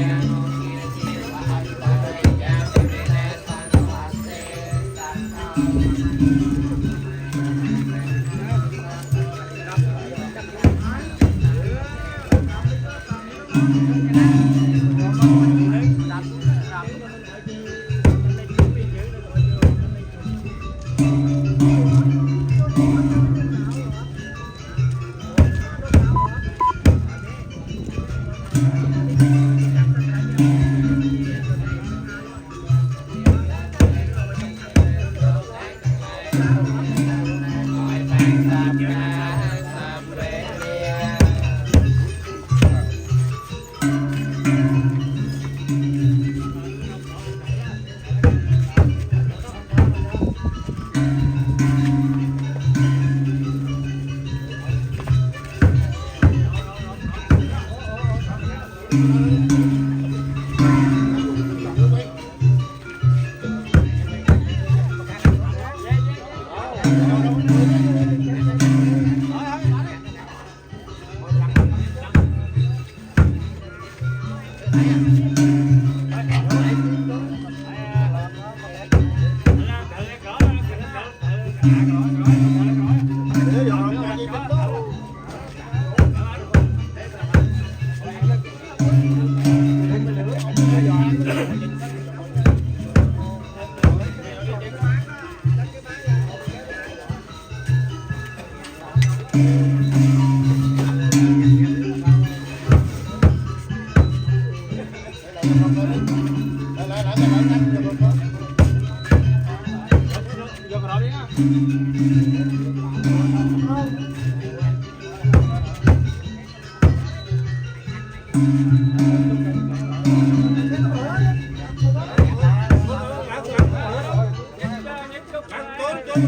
[SPEAKER 4] Điêu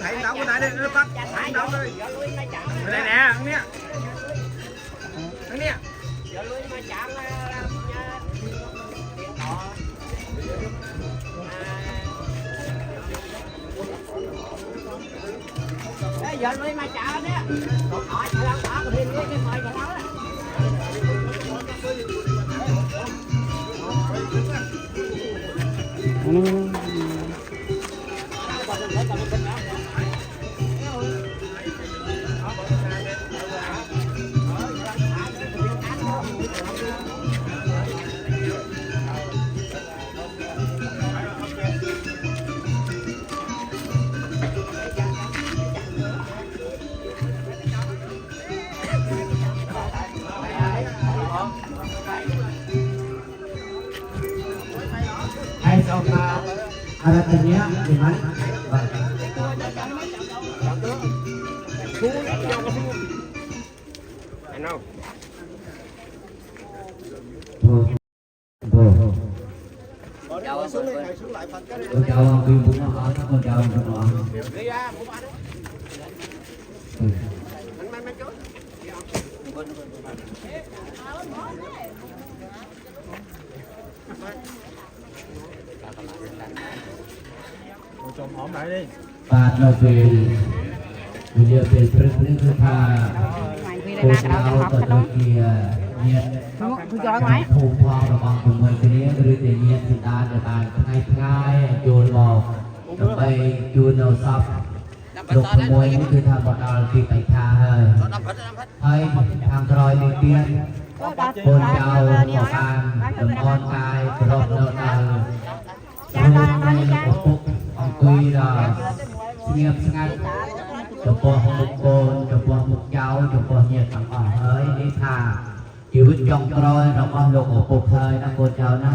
[SPEAKER 4] thầy đậu cái này đi, nó bắt thầy đậu đi. Đây nè, thằng nia. Thằng nia.
[SPEAKER 6] Giờ lui mà chợ đấy. Hỏi chợ lắm đó, cái cái mời chợ đó.
[SPEAKER 3] Hai sau ada tanya di mana?
[SPEAKER 1] Con cháu vì bụng nó ở các con cháu nó
[SPEAKER 4] Chồng hổm lại đi.
[SPEAKER 1] và nó về video về trước những thứ tha cô cháu và đôi kia nhiệt thu hoa và bằng cùng người cái này rồi để nhiệt thì ta để bàn ngay ngay chôn mò đập bay chôn đầu sập lục môi những thứ tha bọt đào thì phải tha hơi hơi thang trôi đi tiên cô cháu của bạn đừng con cài rộp nợ đào ông quy là nghiệp ngay cho bò một con cho bò một cháu cho bò nhiệt thằng ở hơi đi thả chịu vứt trong trôi nó có lục ở cục hơi nó cô cháu nó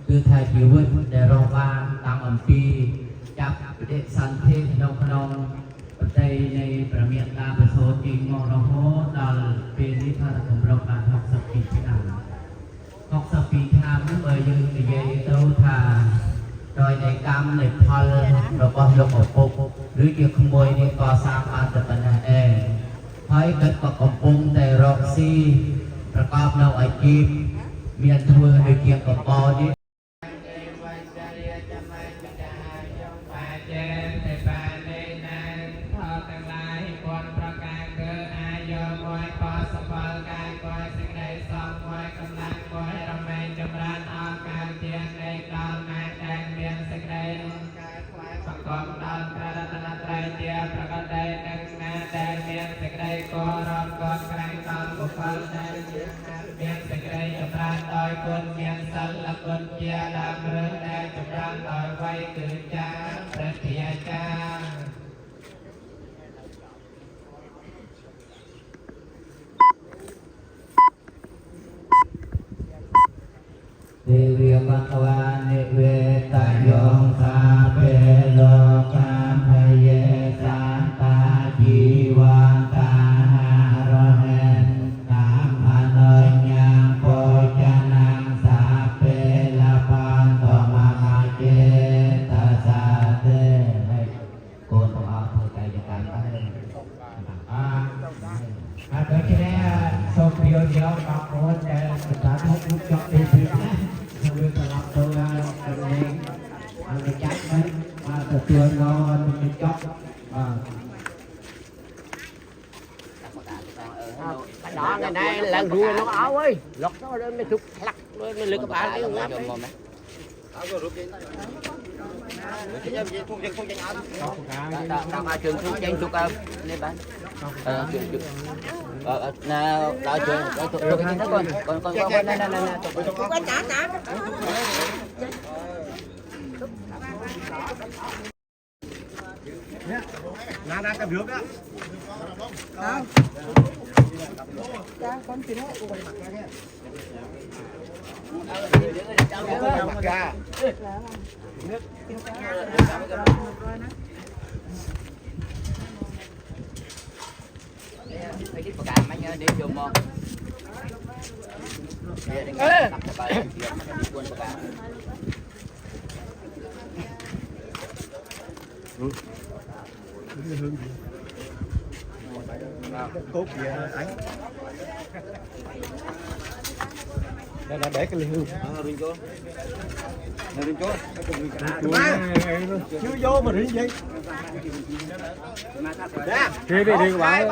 [SPEAKER 1] tư thay chịu vứt để rong ba tăng ẩm pi chắp để săn thêm nông nông đây nàyประเมียนตาประโสจริงมองเราโหดอลเป็นนิทานของเราการhọcสปีที่นั่นhọcสปีที่นั่นเมื่อยืนในเยตูธาโดยในกรรมในพลเราก็ยกออกปุ๊บหรือจะขโมยในก่อสร้างอาจจะเป็นเองให้เกิดกับกบปุงแต่รอกซีประกอบเราไอจีบเมียนทัวในเกี่ยวกับปอนี้เดวิยมังวานิเวตโยคาเปโลกาพเยสันตาจีวันตาหารเหนตามอเนยยังโพจนังสาเปลปันโตมามาเจตสาเตโกนตัวเอาเพื่อใจจะการไปโดยเฉพาะโซเฟียเดียวกับโค้ชแต่ภาษาทุกจบเป็นนะHãy subscribe cho kênh Ghiền Mì Gõ để không bỏ lỡ những video hấp dẫn
[SPEAKER 6] đó ngày nay lần rùa nó áo ơi lọt nó lên mới thục lắc mới lực các bạn cái quá đang ở trường thu trên chục lên bán nào ở trường tôi cái đó còn này có trả
[SPEAKER 4] na cầm nước đó.
[SPEAKER 1] Phải đi vào cam mấy nhớ đi dùng không?
[SPEAKER 4] Cốt gì anh? Đây là để cái ly hương. Rinh chỗ. Rinh chỗ. Chưa vô mà rinh gì?
[SPEAKER 5] Đi các bạn.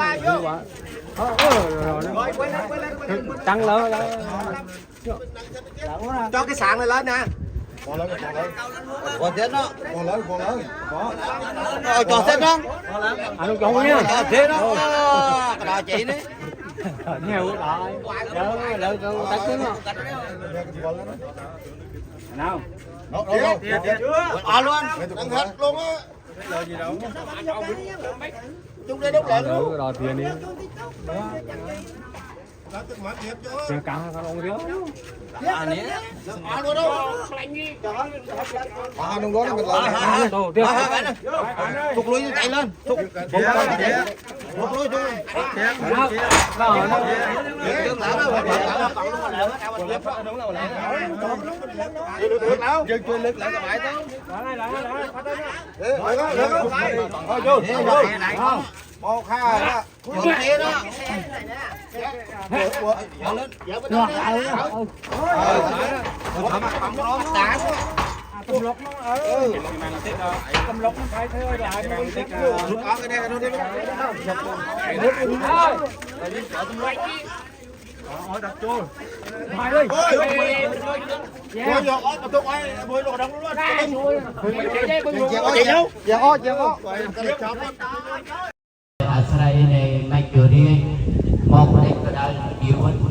[SPEAKER 5] Tăng lớn
[SPEAKER 4] cho cái sàn này lên nè. Còn thế đó. Còn lớn. Có. Cho thế đó.
[SPEAKER 5] Anh không nha.
[SPEAKER 4] Cho thế đó. Cái đó chị đấy.
[SPEAKER 5] Nhiều rồi. Đỡ tắt tiếng không? Nào.
[SPEAKER 4] Luôn. Đang hết luôn á. Lời gì đâu. Chúng đây đốt lợn luôn.
[SPEAKER 5] Rồi tiền đi. Tiền cả không thiếu.
[SPEAKER 4] Luôn đâu. Đừng có mình lại. Thục lưới chạy lên. Thục lưới chung. Chơi lực lại các bạn đó. Một hai đó. Kia đó.
[SPEAKER 7] Cầm lốc nó cầm lốc nó phải theo lại
[SPEAKER 4] Rút áo cái này nó đi. Đặt chua.
[SPEAKER 7] Mày ơi.
[SPEAKER 4] Vô vô tập trung ai bơi đồ đóng luôn.
[SPEAKER 1] Asrai này mai cửa đi một cái cái đó nhiều hơn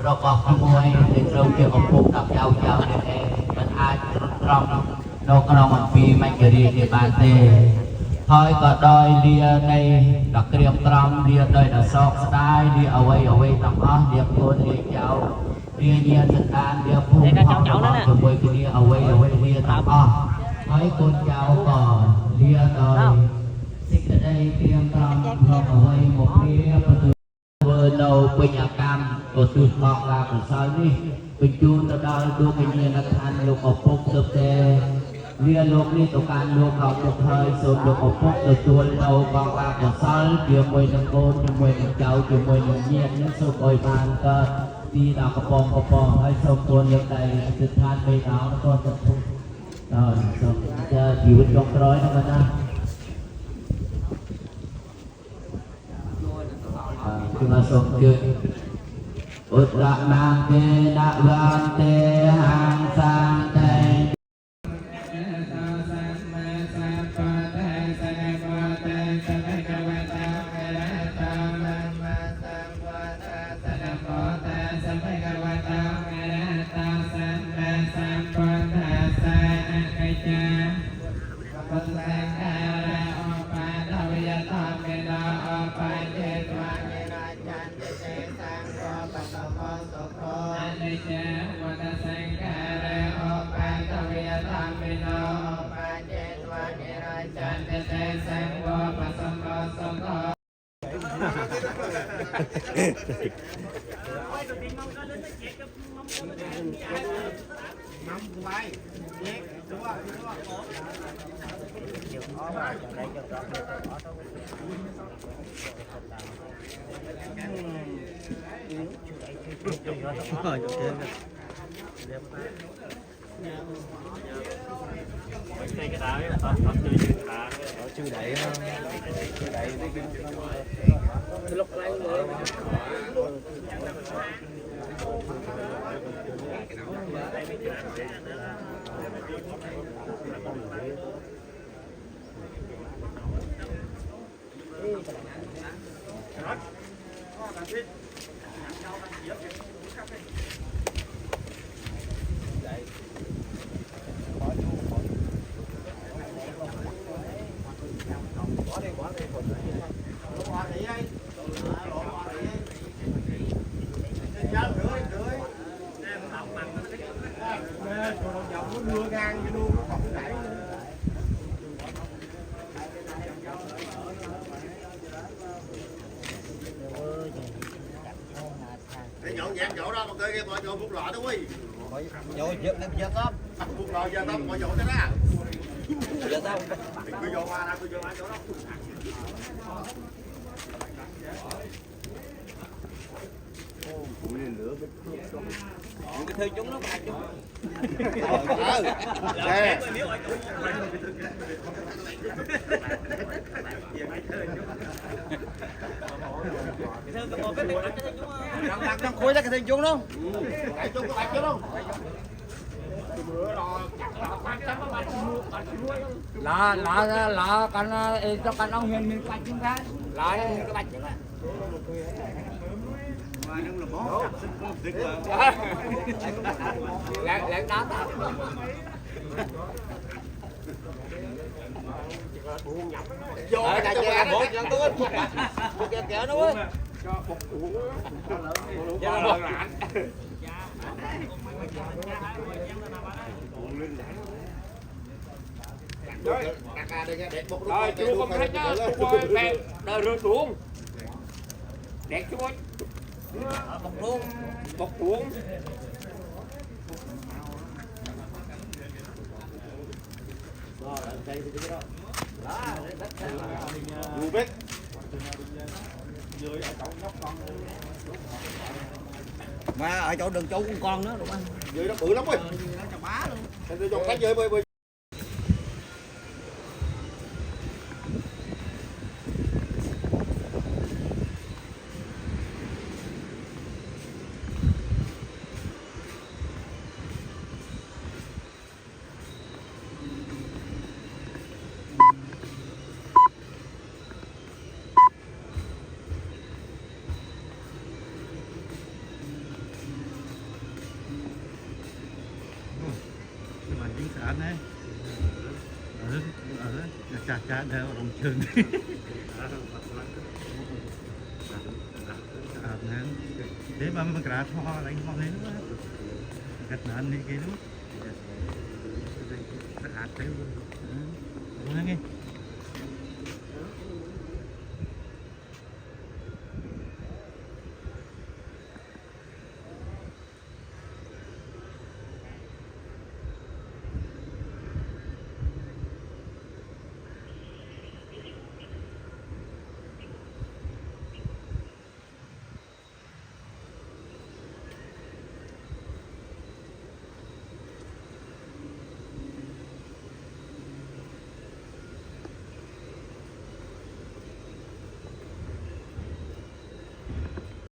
[SPEAKER 1] rồi còn không mua thì rồi chưa có phục tập giàu để mình ai trong đâu có đâu mà vì mai cửa đi thì bàn tê thôi có đôi lia đây đặc điểm trong lia đây là sọc style lia away tầm ó lia cuốn lia cháo lia nhiên thực an lia phun họ cho quay cái lia away lia tầm ó thôi cuốn cháo còn lia đôi ở đây tiêm trong hợp với một cái vừa đầu bên nhà cam của từ họ là của sao đi bên chu ta đo đua cái như là than lục ở phục được thế lia lục đi tổ can lục học một thời sụp lục ở phục được tuôn đầu còn là của sao chiều mười năm côn chiều mười năm cháu chiều mười năm nhiên những số bồi bàn cơ đi đào cặp bong hay sông tuôn được đây từ than bên áo nó còn tập trung rồi giờ chỉ bên trong rồi nó mà chúng ta sống chơi út lạc nàng tê đạ vang tê hàng sang tê
[SPEAKER 7] chưa đẩy
[SPEAKER 4] Nhậu nhẹt nhậu đó, mà coi cái nhậu phút lọ đó quý.
[SPEAKER 3] Nhậu giật lắm.
[SPEAKER 4] Phút lọ giờ tao mọi nhậu thế đó.
[SPEAKER 3] Giờ tao
[SPEAKER 4] Cứ vô qua đó, cứ vô qua chỗ đó.
[SPEAKER 3] cái thư chúng nó bạc chúng.
[SPEAKER 4] Đang khui ra cái thằng chúng đó. Cái chúng có bạc chứ đâu.
[SPEAKER 5] là kan itu kan ông hiền mình bạch chúng ta là cái bạch chúng ta lẹ đá ta
[SPEAKER 4] Vô cái chè một lần tôi
[SPEAKER 5] kéo nó ơi
[SPEAKER 4] Rồi chú không thích nhá, chú ơi, mẹ đời rượt xuống. Đẹp chú ơi. Bọc xuống. Ngủ biết.
[SPEAKER 3] Mà ở chỗ đường chú con nữa đúng không?
[SPEAKER 4] Dưới nó bự lắm rồi. Thành tôi dùng cách dưới bơi.
[SPEAKER 7] Anh ấy chả đều đồng trường để mà mình cả ho đánh ho thế nữa gật nán đi cái lúc hạt thế luôn nghe